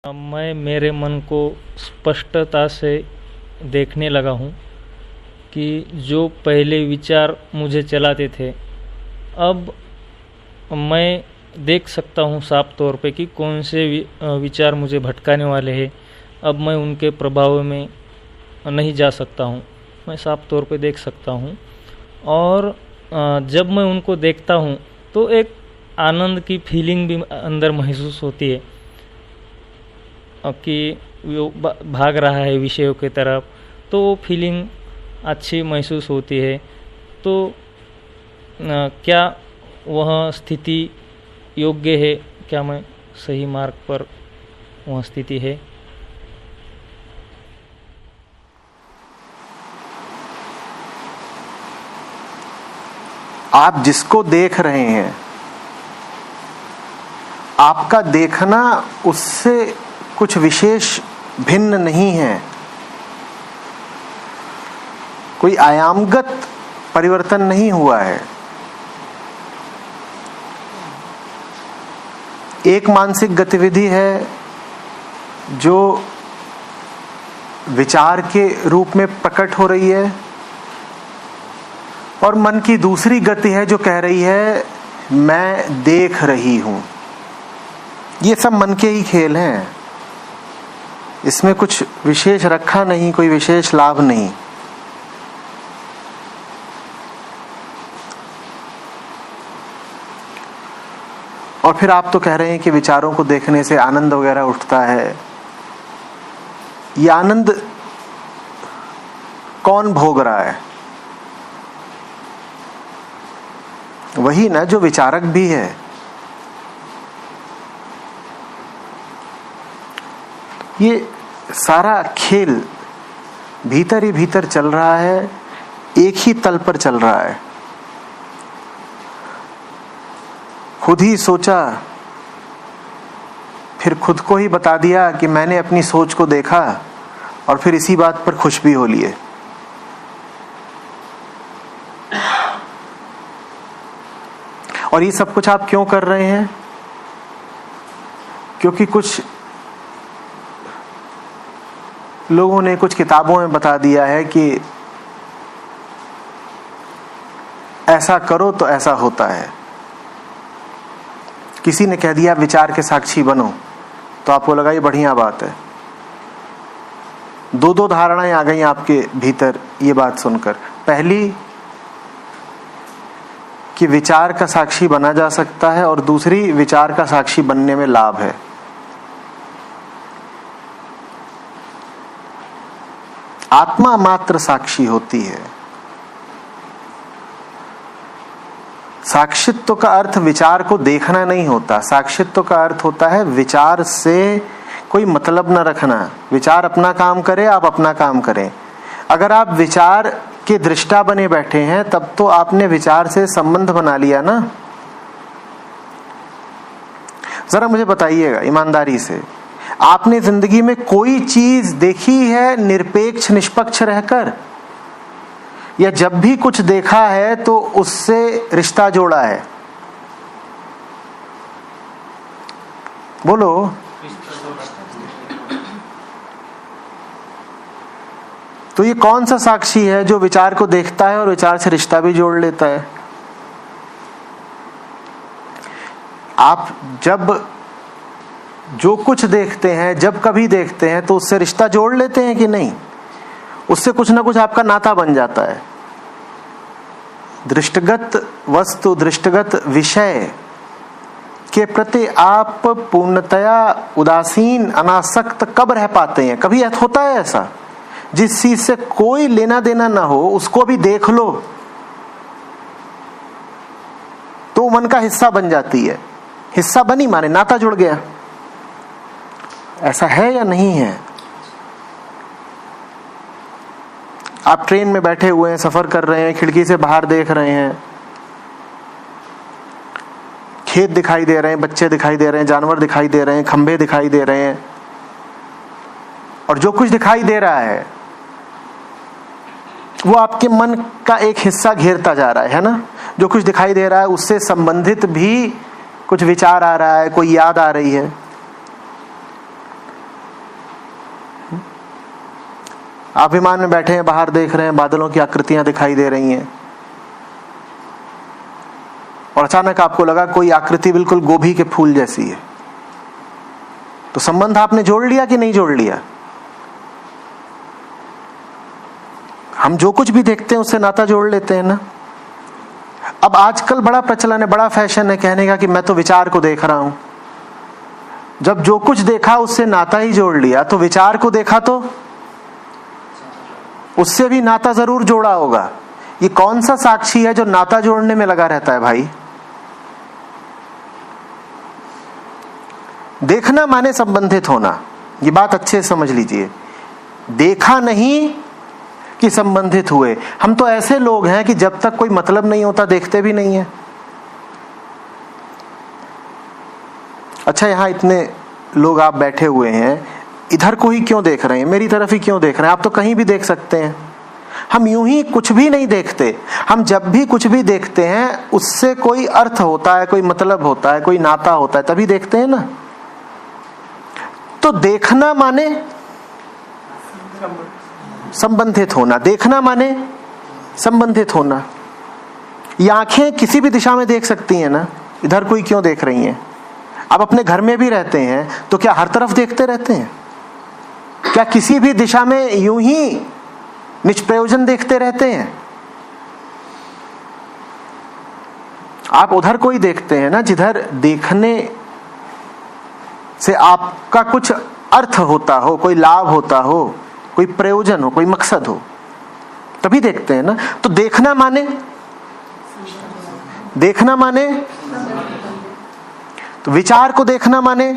मैं मेरे मन को स्पष्टता से देखने लगा हूँ कि जो पहले विचार मुझे चलाते थे, अब मैं देख सकता हूँ साफ तौर पे कि कौन से विचार मुझे भटकाने वाले हैं। अब मैं उनके प्रभाव में नहीं जा सकता हूँ, मैं साफ तौर पे देख सकता हूँ। और जब मैं उनको देखता हूँ तो एक आनंद की फीलिंग भी अंदर महसूस होती है कि वो भाग रहा है विषयों की तरफ, तो वो फीलिंग अच्छी महसूस होती है। तो क्या वह स्थिति योग्य है? क्या मैं सही मार्ग पर वह स्थिति है? आप जिसको देख रहे हैं, आपका देखना उससे कुछ विशेष भिन्न नहीं है। कोई आयामगत परिवर्तन नहीं हुआ है। एक मानसिक गतिविधि है जो विचार के रूप में प्रकट हो रही है, और मन की दूसरी गति है जो कह रही है मैं देख रही हूं। ये सब मन के ही खेल हैं, इसमें कुछ विशेष रखा नहीं, कोई विशेष लाभ नहीं। और फिर आप तो कह रहे हैं कि विचारों को देखने से आनंद वगैरह उठता है। ये आनंद कौन भोग रहा है? वही ना जो विचारक भी है। ये सारा खेल भीतर ही भीतर चल रहा है, एक ही तल पर चल रहा है। खुद ही सोचा, फिर खुद को ही बता दिया कि मैंने अपनी सोच को देखा, और फिर इसी बात पर खुश भी हो लिए। और ये सब कुछ आप क्यों कर रहे हैं? क्योंकि कुछ लोगों ने कुछ किताबों में बता दिया है कि ऐसा करो तो ऐसा होता है। किसी ने कह दिया विचार के साक्षी बनो, तो आपको लगा ये बढ़िया बात है। दो धारणाएं आ गई आपके भीतर ये बात सुनकर। पहली कि विचार का साक्षी बना जा सकता है, और दूसरी विचार का साक्षी बनने में लाभ है। आत्मा मात्र साक्षी होती है। साक्षित्व का अर्थ विचार को देखना नहीं होता। साक्षित्व का अर्थ होता है विचार से कोई मतलब न रखना। विचार अपना काम करे, आप अपना काम करें। अगर आप विचार के दृष्टा बने बैठे हैं, तब तो आपने विचार से संबंध बना लिया ना। जरा मुझे बताइएगा ईमानदारी से, आपने जिंदगी में कोई चीज देखी है निरपेक्ष निष्पक्ष रहकर? या जब भी कुछ देखा है तो उससे रिश्ता जोड़ा है? बोलो। तो ये कौन सा साक्षी है जो विचार को देखता है और विचार से रिश्ता भी जोड़ लेता है? आप जब जो कुछ देखते हैं, जब कभी देखते हैं, तो उससे रिश्ता जोड़ लेते हैं कि नहीं? उससे कुछ ना कुछ आपका नाता बन जाता है। दृष्टिगत वस्तु, दृष्टिगत विषय के प्रति आप पूर्णतया उदासीन, अनासक्त कब रह पाते हैं? कभी होता है ऐसा? जिस चीज से कोई लेना देना ना हो, उसको भी देख लो तो मन का हिस्सा बन जाती है। हिस्सा बनी माने नाता जुड़ गया। ऐसा है या नहीं है? आप ट्रेन में बैठे हुए हैं, सफर कर रहे हैं, खिड़की से बाहर देख रहे हैं, खेत दिखाई दे रहे हैं, बच्चे दिखाई दे रहे हैं, जानवर दिखाई दे रहे हैं, खंभे दिखाई दे रहे हैं, और जो कुछ दिखाई दे रहा है वो आपके मन का एक हिस्सा घेरता जा रहा है ना? जो कुछ दिखाई दे रहा है उससे संबंधित भी कुछ विचार आ रहा है, कोई याद आ रही है। आप विमान में बैठे हैं, बाहर देख रहे हैं, बादलों की आकृतियां दिखाई दे रही हैं, और अचानक आपको लगा कोई आकृति बिल्कुल गोभी के फूल जैसी है, तो संबंध आपने जोड़ लिया कि नहीं जोड़ लिया? हम जो कुछ भी देखते हैं उससे नाता जोड़ लेते हैं ना। अब आजकल बड़ा प्रचलन है, बड़ा फैशन है कहने का कि मैं तो विचार को देख रहा हूं। जब जो कुछ देखा उससे नाता ही जोड़ लिया, तो विचार को देखा तो उससे भी नाता जरूर जोड़ा होगा। ये कौन सा साक्षी है जो नाता जोड़ने में लगा रहता है भाई? देखना माने संबंधित होना, ये बात अच्छे से समझ लीजिए। देखा नहीं कि संबंधित हुए। हम तो ऐसे लोग हैं कि जब तक कोई मतलब नहीं होता देखते भी नहीं है। अच्छा, यहां इतने लोग आप बैठे हुए हैं, इधर को ही क्यों देख रहे हैं? मेरी तरफ ही क्यों देख रहे हैं? आप तो कहीं भी देख सकते हैं। हम यूं ही कुछ भी नहीं देखते। हम जब भी कुछ भी देखते हैं उससे कोई अर्थ होता है, कोई मतलब होता है, कोई नाता होता है, तभी देखते हैं ना। तो देखना माने संबंधित होना, देखना माने संबंधित होना। ये आंखें किसी भी दिशा में देख सकती हैं ना, इधर कोई क्यों देख रही हैं? अब अपने घर में भी रहते हैं तो क्या हर तरफ देखते रहते हैं? क्या किसी भी दिशा में यूं ही निष्प्रयोजन देखते रहते हैं? आप उधर कोई देखते हैं ना जिधर देखने से आपका कुछ अर्थ होता हो, कोई लाभ होता हो, कोई प्रयोजन हो, कोई मकसद हो, तभी देखते हैं ना। तो देखना माने, देखना माने, तो विचार को देखना माने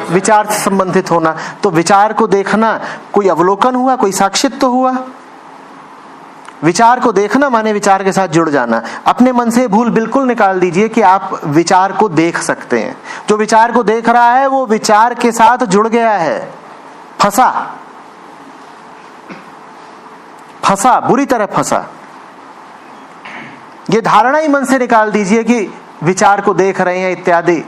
विचार से संबंधित होना। तो विचार को देखना कोई अवलोकन हुआ, कोई साक्षित्व तो हुआ। विचार को देखना माने विचार के साथ जुड़ जाना। अपने मन से भूल बिल्कुल निकाल दीजिए कि आप विचार को देख सकते हैं। जो विचार को देख रहा है वो विचार के साथ जुड़ गया है, फंसा, फंसा, बुरी तरह फंसा। ये धारणा ही मन से निकाल दीजिए कि विचार को देख रहे हैं इत्यादि,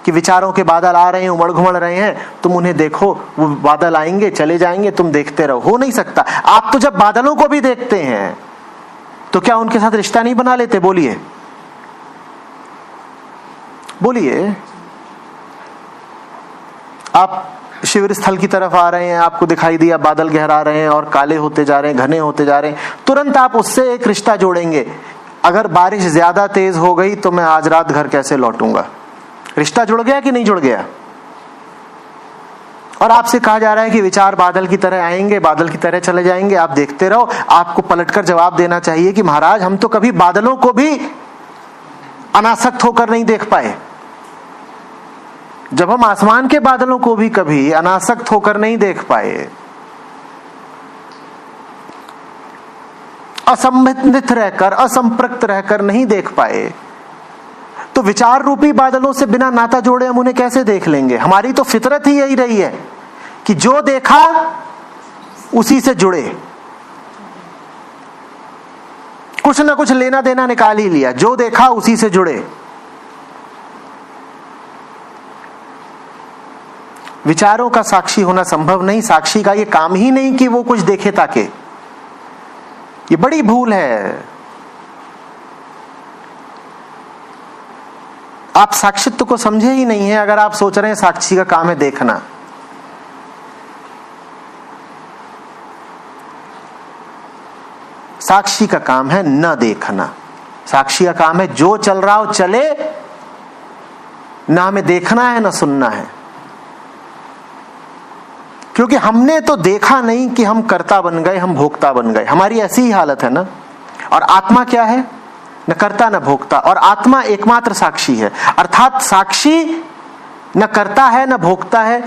कि विचारों के बादल आ रहे हैं, उमड़ घुमड़ रहे हैं, तुम उन्हें देखो, वो बादल आएंगे चले जाएंगे, तुम देखते रहो। हो नहीं सकता। आप तो जब बादलों को भी देखते हैं तो क्या उनके साथ रिश्ता नहीं बना लेते? बोलिए, बोलिए। आप शिविर स्थल की तरफ आ रहे हैं, आपको दिखाई दिया बादल गहरा रहे हैं और काले होते जा रहे हैं, घने होते जा रहे हैं, तुरंत आप उससे एक रिश्ता जोड़ेंगे। अगर बारिश ज्यादा तेज हो गई तो मैं आज रात घर कैसे लौटूंगा? रिश्ता जुड़ गया कि नहीं जुड़ गया? और आपसे कहा जा रहा है कि विचार बादल की तरह आएंगे, बादल की तरह चले जाएंगे, आप देखते रहो। आपको पलटकर जवाब देना चाहिए कि महाराज, हम तो कभी बादलों को भी अनासक्त होकर नहीं देख पाए। जब हम आसमान के बादलों को भी कभी अनासक्त होकर नहीं देख पाए, असंबंधित रहकर, असंपृक्त रहकर नहीं देख पाए, तो विचार रूपी बादलों से बिना नाता जोड़े हम उन्हें कैसे देख लेंगे? हमारी तो फितरत ही यही रही है कि जो देखा उसी से जुड़े। कुछ ना कुछ लेना देना निकाल ही लिया, जो देखा उसी से जुड़े। विचारों का साक्षी होना संभव नहीं। साक्षी का ये काम ही नहीं कि वो कुछ देखे ताके। ये बड़ी भूल है। आप साक्षित्व को समझे ही नहीं है अगर आप सोच रहे हैं साक्षी का काम है देखना। साक्षी का काम है न देखना। साक्षी का काम है जो चल रहा हो चले, ना हमें देखना है ना सुनना है। क्योंकि हमने तो देखा नहीं कि हम कर्ता बन गए, हम भोक्ता बन गए। हमारी ऐसी ही हालत है ना। और आत्मा क्या है? न कर्ता न भोक्ता। और आत्मा एकमात्र साक्षी है। अर्थात साक्षी न करता है न भोगता है,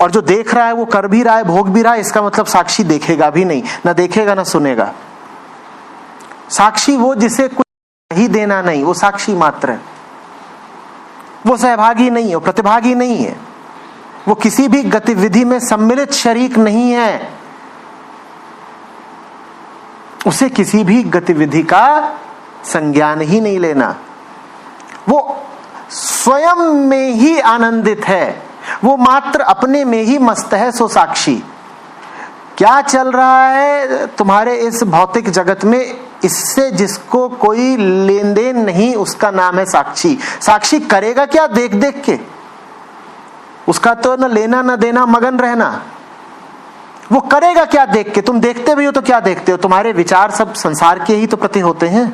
और जो देख रहा है वो कर भी रहा है, भोग भी रहा है। इसका मतलब साक्षी देखेगा भी नहीं, न देखेगा न सुनेगा। साक्षी वो जिसे कुछ ही देना नहीं, वो साक्षी मात्र है। वो सहभागी नहीं है, वो प्रतिभागी नहीं है, वो किसी भी गतिविधि में सम्मिलित शरीक नहीं है। उसे किसी भी गतिविधि का संज्ञान ही नहीं लेना। वो स्वयं में ही आनंदित है, वो मात्र अपने में ही मस्त है। सो साक्षी क्या चल रहा है तुम्हारे इस भौतिक जगत में, इससे जिसको कोई लेन देन नहीं, उसका नाम है साक्षी। साक्षी करेगा क्या देख देख के? उसका तो न लेना न देना, मगन रहना। वो करेगा क्या देख के? तुम देखते भी हो तो क्या देखते हो? तुम्हारे विचार सब संसार के ही तो प्रति होते हैं।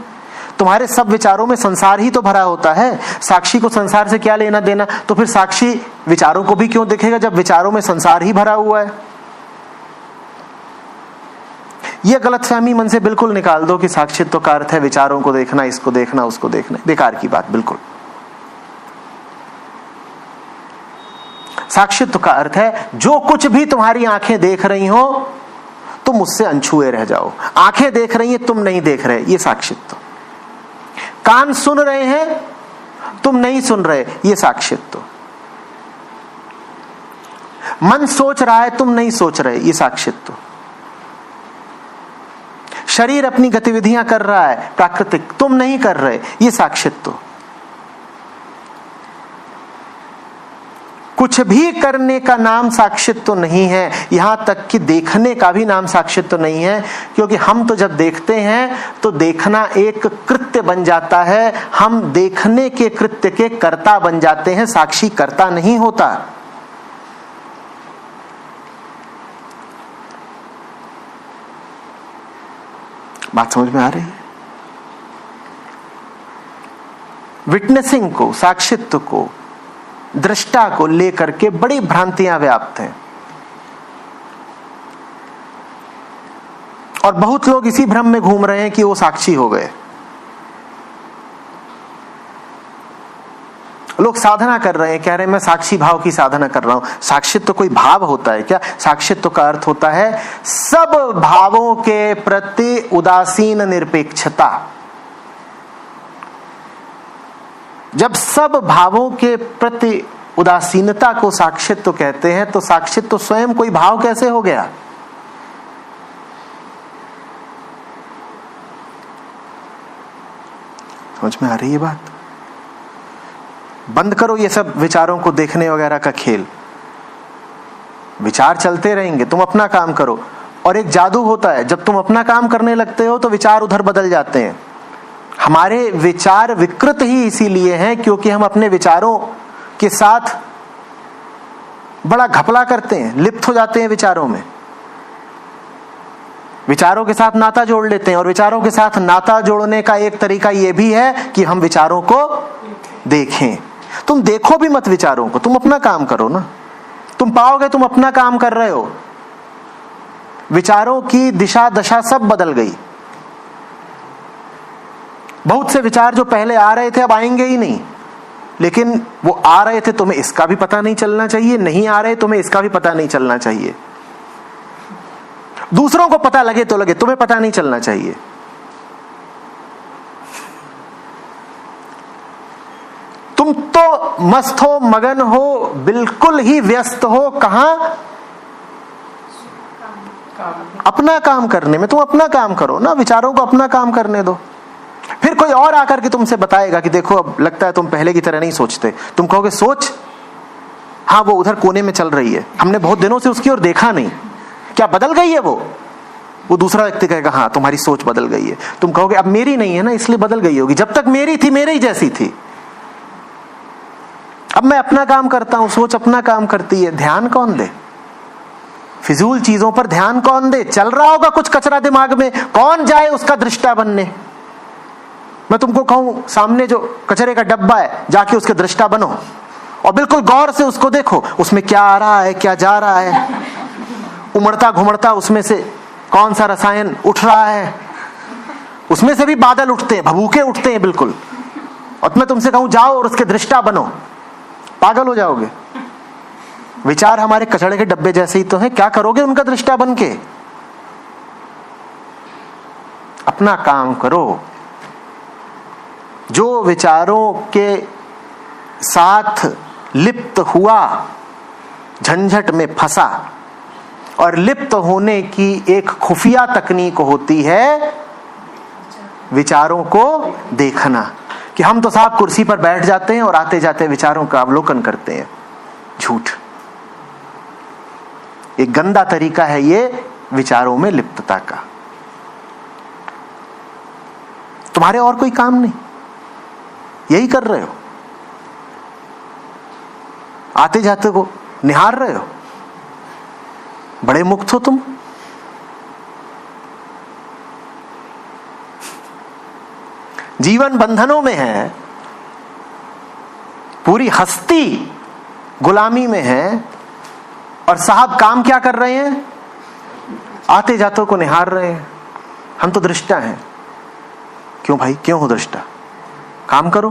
तुम्हारे सब विचारों में संसार ही तो भरा होता है। साक्षी को संसार से क्या लेना देना? तो फिर साक्षी विचारों को भी क्यों देखेगा जब विचारों में संसार ही भरा हुआ है? यह गलतफहमी मन से बिल्कुल निकाल दो कि साक्षित्व का अर्थ है विचारों को देखना, इसको देखना, उसको देखना। बेकार की बात बिल्कुल। साक्षित्व का अर्थ है जो कुछ भी तुम्हारी आंखें देख रही हो तुम उससे अनछुए रह जाओ। आंखें देख रही हैं, तुम नहीं देख रहे, ये साक्षित्व। कान सुन रहे हैं, तुम नहीं सुन रहे, ये साक्षित्व। मन सोच रहा है, तुम नहीं सोच रहे, ये साक्षित्व। शरीर अपनी गतिविधियां कर रहा है प्राकृतिक, तुम नहीं कर रहे, ये साक्षित्व। कुछ भी करने का नाम साक्षित्व नहीं है, यहां तक कि देखने का भी नाम साक्षित्व नहीं है, क्योंकि हम तो जब देखते हैं तो देखना एक कृत्य बन जाता है। हम देखने के कृत्य के कर्ता बन जाते हैं, साक्षी कर्ता नहीं होता। बात समझ में आ रही है? विटनेसिंग को, साक्षित्व को, दृष्टा को लेकर के बड़ी भ्रांतियां व्याप्त हैं और बहुत लोग इसी भ्रम में घूम रहे हैं कि वो साक्षी हो गए। लोग साधना कर रहे हैं, कह रहे हैं मैं साक्षी भाव की साधना कर रहा हूं। साक्षित्व तो कोई भाव होता है क्या? साक्षित्व का अर्थ होता है सब भावों के प्रति उदासीन निरपेक्षता। जब सब भावों के प्रति उदासीनता को साक्षित्व कहते हैं तो साक्षित्व स्वयं कोई भाव कैसे हो गया? समझ में आ रही है बात? बंद करो ये सब विचारों को देखने वगैरह का खेल। विचार चलते रहेंगे, तुम अपना काम करो। और एक जादू होता है, जब तुम अपना काम करने लगते हो तो विचार उधर बदल जाते हैं। हमारे विचार विकृत ही इसीलिए हैं क्योंकि हम अपने विचारों के साथ बड़ा घपला करते हैं, लिप्त हो जाते हैं विचारों में। विचारों के साथ नाता जोड़ लेते हैं और विचारों के साथ नाता जोड़ने का एक तरीका यह भी है कि हम विचारों को देखें। तुम देखो भी मत विचारों को, तुम अपना काम करो ना। तुम पाओगे तुम अपना काम कर रहे हो, विचारों की दिशा दशा सब बदल गई। बहुत से विचार जो पहले आ रहे थे अब आएंगे ही नहीं, लेकिन वो आ रहे थे, तुम्हें इसका भी पता नहीं चलना चाहिए। नहीं आ रहे, तुम्हें इसका भी पता नहीं चलना चाहिए। दूसरों को पता लगे तो लगे, तुम्हें पता नहीं चलना चाहिए। तुम तो मस्त हो, मगन हो, बिल्कुल ही व्यस्त हो। कहां? अपना काम करने में। तुम अपना काम करो ना, विचारों को अपना काम करने दो। फिर कोई और आकर के तुमसे बताएगा कि देखो अब लगता है तुम पहले की तरह नहीं सोचते। तुम कहोगे सोच, हाँ वो उधर कोने में चल रही है, हमने बहुत दिनों से उसकी ओर देखा नहीं, क्या बदल गई है वो दूसरा व्यक्ति कहेगा हाँ तुम्हारी सोच बदल गई है। तुम कहोगे अब मेरी नहीं है ना इसलिए बदल गई होगी, जब तक मेरी थी मेरे ही जैसी थी। अब मैं अपना काम करता हूं, सोच अपना काम करती है। ध्यान कौन दे? फिजूल चीजों पर ध्यान कौन दे? चल रहा होगा कुछ कचरा दिमाग में, कौन जाए उसका दृष्टा बनने? मैं तुमको कहूं सामने जो कचरे का डब्बा है, जाके उसके दृष्टा बनो और बिल्कुल गौर से उसको देखो, उसमें क्या आ रहा है, क्या जा रहा है, उमड़ता घुमड़ता उसमें से कौन सा रसायन उठ रहा है। उसमें से भी बादल उठते हैं, भभूके उठते हैं बिल्कुल। और मैं तुमसे कहूं जाओ और उसके दृष्टा बनो, पागल हो जाओगे। विचार हमारे कचड़े के डब्बे जैसे ही तो हैं, क्या करोगे उनका दृष्टा बन के? अपना काम करो। जो विचारों के साथ लिप्त हुआ, झंझट में फंसा, और लिप्त होने की एक खुफिया तकनीक होती है विचारों को देखना। कि हम तो साहब कुर्सी पर बैठ जाते हैं और आते जाते विचारों का अवलोकन करते हैं। झूठ। एक गंदा तरीका है ये विचारों में लिप्तता का। तुम्हारे और कोई काम नहीं, यही कर रहे हो, आते जाते को निहार रहे हो, बड़े मुक्त हो तुम। जीवन बंधनों में है, पूरी हस्ती गुलामी में है, और साहब काम क्या कर रहे हैं? आते जातों को निहार रहे हैं। हम तो दृष्टा हैं। क्यों भाई, क्यों हो दृष्टा? काम करो।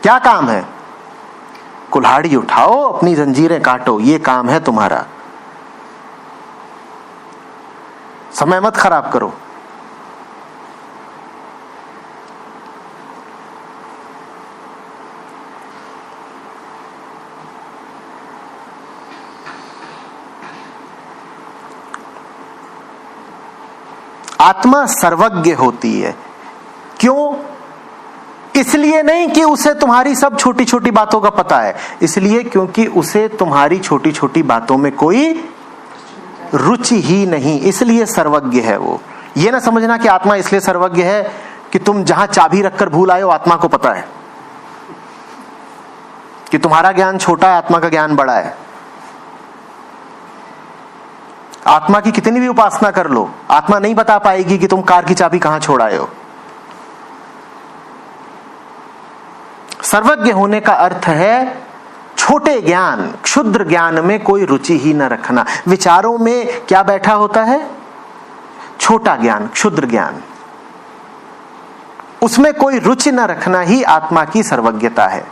क्या काम है? कुल्हाड़ी उठाओ, अपनी जंजीरें काटो, ये काम है तुम्हारा। समय मत खराब करो। आत्मा सर्वज्ञ होती है। क्यों? इसलिए नहीं कि उसे तुम्हारी सब छोटी छोटी बातों का पता है, इसलिए क्योंकि उसे तुम्हारी छोटी छोटी बातों में कोई रुचि ही नहीं, इसलिए सर्वज्ञ है वो। ये ना समझना कि आत्मा इसलिए सर्वज्ञ है कि तुम जहां चाबी रखकर भूल आए हो, आत्मा को पता है कि तुम्हारा ज्ञान छोटा है, आत्मा का ज्ञान बड़ा है। आत्मा की कितनी भी उपासना कर लो, आत्मा नहीं बता पाएगी कि तुम कार की चाबी कहां छोड़ आए हो। सर्वज्ञ होने का अर्थ है छोटे ज्ञान, क्षुद्र ज्ञान में कोई रुचि ही न रखना। विचारों में क्या बैठा होता है? छोटा ज्ञान, क्षुद्र ज्ञान, उसमें कोई रुचि न रखना ही आत्मा की सर्वज्ञता है।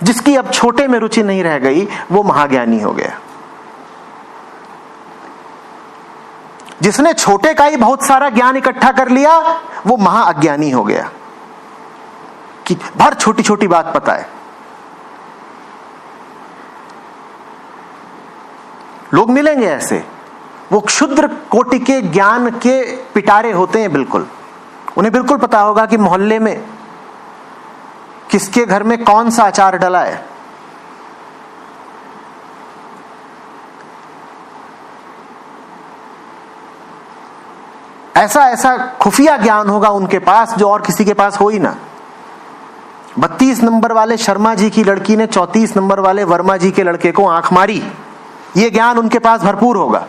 जिसकी अब छोटे में रुचि नहीं रह गई, वो महाज्ञानी हो गया। जिसने छोटे का ही बहुत सारा ज्ञान इकट्ठा कर लिया, वो महाअज्ञानी हो गया कि भर छोटी छोटी बात पता है। लोग मिलेंगे ऐसे, वो क्षुद्र कोटि के ज्ञान के पिटारे होते हैं। बिल्कुल उन्हें बिल्कुल पता होगा कि मोहल्ले में किसके घर में कौन सा अचार डला है। ऐसा ऐसा खुफिया ज्ञान होगा उनके पास जो और किसी के पास हो ही ना। 32 नंबर वाले शर्मा जी की लड़की ने 34 नंबर वाले वर्मा जी के लड़के को आंख मारी, ये ज्ञान उनके पास भरपूर होगा।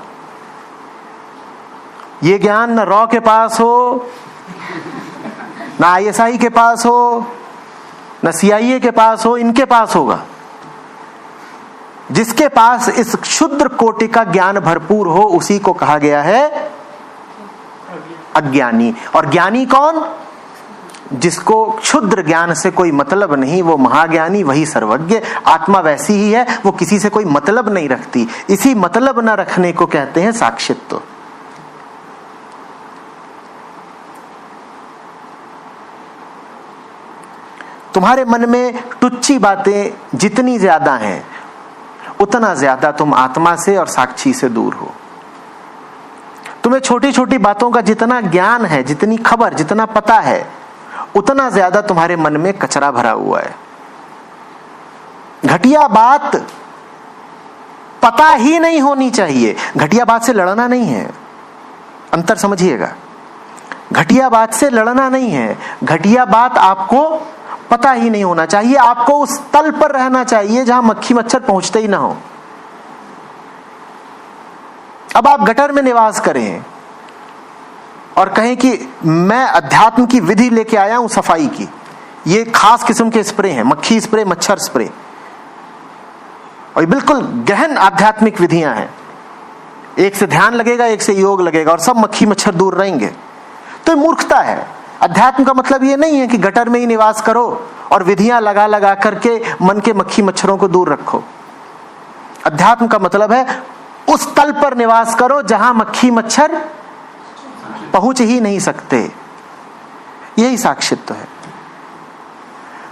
ये ज्ञान न रॉ के पास हो, ना ISI के पास हो, न CIA के पास हो, इनके पास होगा। जिसके पास इस क्षुद्र कोटि का ज्ञान भरपूर हो, उसी को कहा गया है अज्ञानी। और ज्ञानी कौन? जिसको क्षुद्र ज्ञान से कोई मतलब नहीं, वो महाज्ञानी, वही सर्वज्ञ। आत्मा वैसी ही है, वो किसी से कोई मतलब नहीं रखती। इसी मतलब न रखने को कहते हैं साक्षित्व। तुम्हारे मन में टुच्ची बातें जितनी ज्यादा हैं, उतना ज्यादा तुम आत्मा से और साक्षी से दूर हो। तुम्हें छोटी छोटी बातों का जितना ज्ञान है, जितनी खबर, जितना पता है, उतना ज्यादा तुम्हारे मन में कचरा भरा हुआ है। घटिया बात पता ही नहीं होनी चाहिए। घटिया बात से लड़ना नहीं है, अंतर समझिएगा। घटिया बात से लड़ना नहीं है, घटिया बात आपको पता ही नहीं होना चाहिए। आपको उस तल पर रहना चाहिए जहां मक्खी मच्छर पहुंचते ही ना हो। अब आप गटर में निवास करें और कहें कि मैं अध्यात्म की विधि लेके आया हूं सफाई की, ये खास किस्म के स्प्रे हैं, मक्खी स्प्रे, मच्छर स्प्रे, और बिल्कुल गहन आध्यात्मिक विधियां हैं। एक से ध्यान लगेगा, एक से योग लगेगा, और सब मक्खी मच्छर दूर रहेंगे। तो ये मूर्खता है। अध्यात्म का मतलब ये नहीं है कि गटर में ही निवास करो और विधियां लगा लगा करके मन के मक्खी मच्छरों को दूर रखो। अध्यात्म का मतलब है उस तल पर निवास करो जहां मक्खी मच्छर पहुंच ही नहीं सकते। यही साक्षित्व है।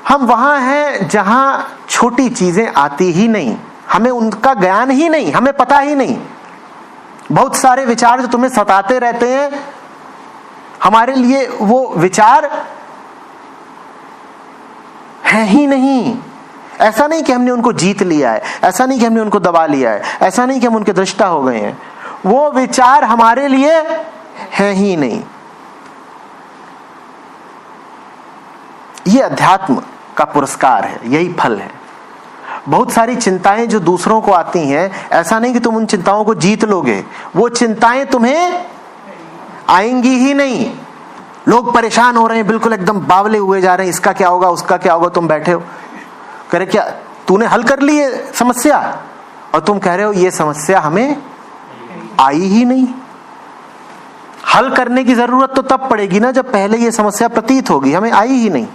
हम वहां हैं जहां छोटी चीजें आती ही नहीं, हमें उनका ज्ञान ही नहीं, हमें पता ही नहीं। बहुत सारे विचार जो तुम्हें सताते रहते हैं, हमारे लिए वो विचार है ही नहीं। ऐसा नहीं कि हमने उनको जीत लिया है, ऐसा नहीं कि हमने उनको दबा लिया है, ऐसा नहीं कि हम उनके दृष्टा हो गए हैं। वो विचार हमारे लिए है ही नहीं। ये अध्यात्म का पुरस्कार है, यही फल है। बहुत सारी चिंताएं जो दूसरों को आती हैं, ऐसा नहीं कि तुम उन चिंताओं को जीत लोगे, वो चिंताएं तुम्हें आएंगी ही नहीं। लोग परेशान हो रहे हैं, बिल्कुल एकदम बावले हुए जा रहे हैं, इसका क्या होगा, उसका क्या होगा। तुम बैठे हो, कह रहे क्या तूने हल कर ली है समस्या, और तुम कह रहे हो ये समस्या हमें आई ही नहीं। हल करने की जरूरत तो तब पड़ेगी ना जब पहले ये समस्या प्रतीत होगी, हमें आई ही नहीं।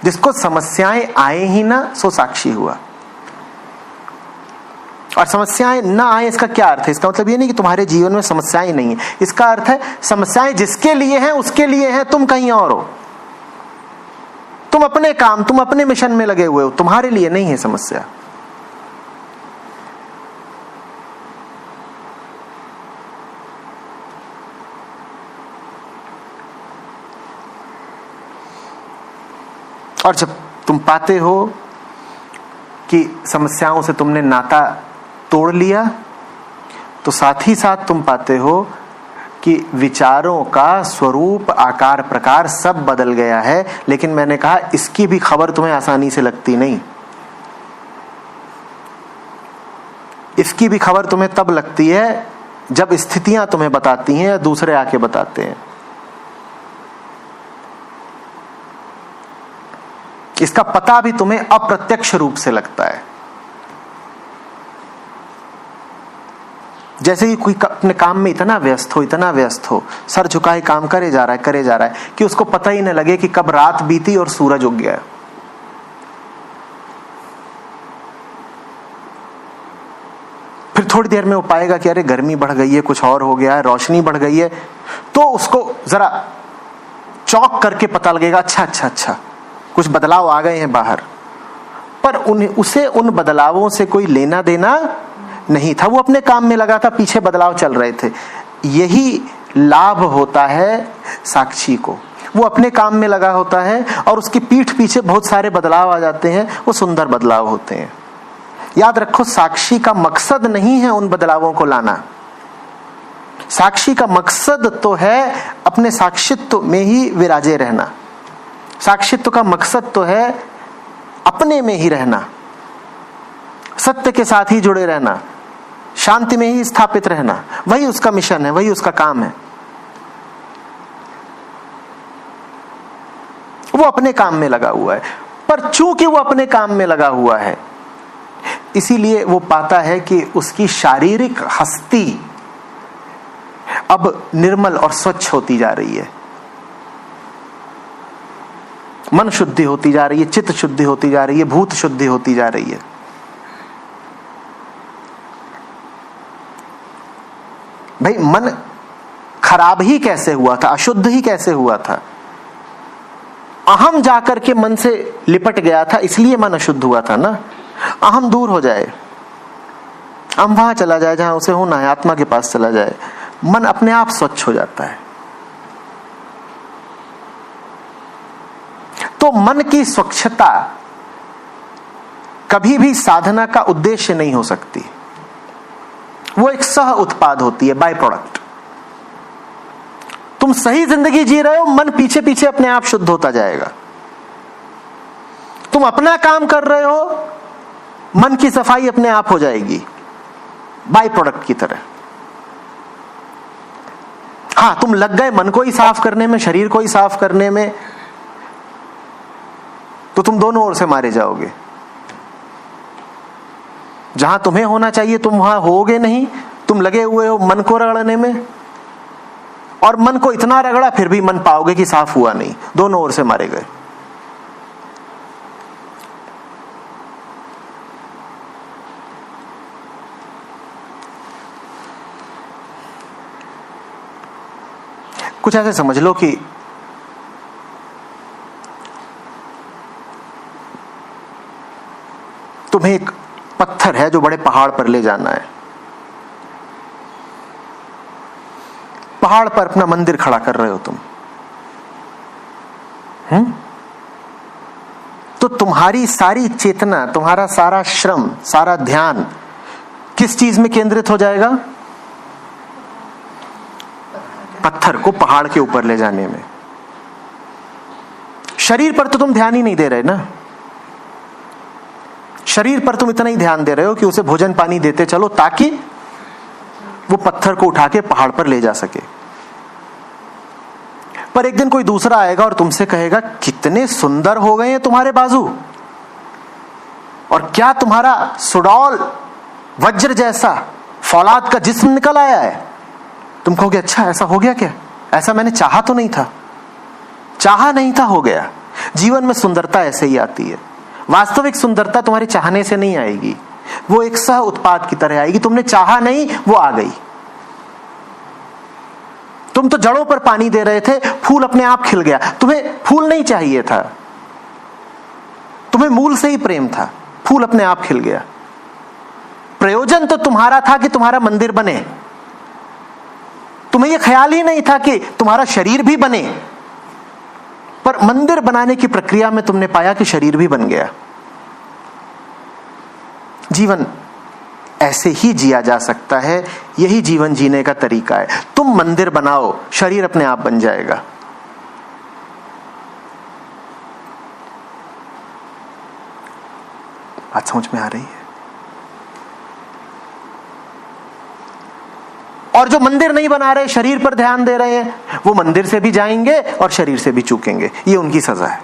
जिसको समस्याएं आए ही ना, सो साक्षी हुआ। और समस्याएं ना आए इसका क्या अर्थ है? इसका मतलब ये नहीं कि तुम्हारे जीवन में समस्याएं नहीं है। इसका अर्थ है समस्याएं जिसके लिए हैं उसके लिए हैं, तुम कहीं और हो, तुम अपने काम, तुम अपने मिशन में लगे हुए हो, तुम्हारे लिए नहीं है समस्या। और जब तुम पाते हो कि समस्याओं से तुमने नाता तोड़ लिया, तो साथ ही साथ तुम पाते हो कि विचारों का स्वरूप, आकार, प्रकार सब बदल गया है। लेकिन मैंने कहा इसकी भी खबर तुम्हें आसानी से लगती नहीं। इसकी भी खबर तुम्हें तब लगती है जब स्थितियां तुम्हें बताती हैं या दूसरे आके बताते हैं। इसका पता भी तुम्हें अप्रत्यक्ष रूप से लगता है। जैसे कि कोई अपने काम में इतना व्यस्त हो, सर झुकाए काम करे जा रहा है कि उसको पता ही न लगे कि कब रात बीती और सूरज उग गया। फिर थोड़ी देर में वो पाएगा कि अरे गर्मी बढ़ गई है, कुछ और हो गया है, रोशनी बढ़ गई है, तो उसको जरा चौंक करके पता लगेगा, अच्छा कुछ बदलाव आ गए हैं बाहर। पर उसे उन बदलावों से कोई लेना देना नहीं था, वो अपने काम में लगा था, पीछे बदलाव चल रहे थे। यही लाभ होता है साक्षी को। वो अपने काम में लगा होता है और उसकी पीठ पीछे बहुत सारे बदलाव आ जाते हैं, वो सुंदर बदलाव होते हैं। याद रखो, साक्षी का मकसद नहीं है उन बदलावों को लाना। साक्षी का मकसद तो है अपने साक्षित्व में ही विराजे रहना। साक्षित्व का मकसद तो है अपने में ही रहना, सत्य के साथ ही जुड़े रहना, शांति में ही स्थापित रहना। वही उसका मिशन है, वही उसका काम है। वो अपने काम में लगा हुआ है। पर चूंकि वो अपने काम में लगा हुआ है, इसीलिए वो पाता है कि उसकी शारीरिक हस्ती अब निर्मल और स्वच्छ होती जा रही है। मन शुद्धि होती जा रही है, चित्त शुद्धि होती जा रही है, भूत शुद्धि होती जा रही है। भाई मन खराब ही कैसे हुआ था, अशुद्ध ही कैसे हुआ था? अहम जाकर के मन से लिपट गया था, इसलिए मन अशुद्ध हुआ था ना। अहम दूर हो जाए, हम वहां चला जाए जहां उसे होना है, आत्मा के पास चला जाए, मन अपने आप स्वच्छ हो जाता है। तो मन की स्वच्छता कभी भी साधना का उद्देश्य नहीं हो सकती। वो एक सह उत्पाद होती है, बाय प्रोडक्ट। तुम सही जिंदगी जी रहे हो, मन पीछे पीछे अपने आप शुद्ध होता जाएगा। तुम अपना काम कर रहे हो, मन की सफाई अपने आप हो जाएगी, बाय प्रोडक्ट की तरह। हाँ, तुम लग गए मन को ही साफ करने में, शरीर को ही साफ करने में, तो तुम दोनों ओर से मारे जाओगे। जहां तुम्हें होना चाहिए तुम वहां होगे नहीं। तुम लगे हुए हो मन को रगड़ने में, और मन को इतना रगड़ा फिर भी मन पाओगे कि साफ हुआ नहीं, दोनों ओर से मारे गए। कुछ ऐसे समझ लो कि तुम्हें एक पत्थर है जो बड़े पहाड़ पर ले जाना है। पहाड़ पर अपना मंदिर खड़ा कर रहे हो तुम। तो तुम्हारी सारी चेतना, तुम्हारा सारा श्रम, सारा ध्यान किस चीज में केंद्रित हो जाएगा? पत्थर को पहाड़ के ऊपर ले जाने में। शरीर पर तो तुम ध्यान ही नहीं दे रहे ना। शरीर पर तुम इतना ही ध्यान दे रहे हो कि उसे भोजन पानी देते चलो ताकि वो पत्थर को उठा के पहाड़ पर ले जा सके। पर एक दिन कोई दूसरा आएगा और तुमसे कहेगा कितने सुंदर हो गए हैं तुम्हारे बाजू, और क्या तुम्हारा सुडौल वज्र जैसा फौलाद का जिस्म निकल आया है। तुम कहोगे अच्छा ऐसा हो गया क्या? ऐसा मैंने चाहा तो नहीं था। चाहा नहीं था, हो गया। जीवन में सुंदरता ऐसे ही आती है। वास्तविक सुंदरता तुम्हारे चाहने से नहीं आएगी, वो एक सह उत्पाद की तरह आएगी। तुमने चाहा नहीं, वो आ गई। तुम तो जड़ों पर पानी दे रहे थे, फूल अपने आप खिल गया। तुम्हें फूल नहीं चाहिए था, तुम्हें मूल से ही प्रेम था, फूल अपने आप खिल गया। प्रयोजन तो तुम्हारा था कि तुम्हारा मंदिर बने, तुम्हें यह ख्याल ही नहीं था कि तुम्हारा शरीर भी बने। पर मंदिर बनाने की प्रक्रिया में तुमने पाया कि शरीर भी बन गया। जीवन ऐसे ही जिया जा सकता है, यही जीवन जीने का तरीका है। तुम मंदिर बनाओ, शरीर अपने आप बन जाएगा। बात समझ में आ रही है? और जो मंदिर नहीं बना रहे, शरीर पर ध्यान दे रहे हैं, वो मंदिर से भी जाएंगे और शरीर से भी चूकेंगे। ये उनकी सजा है।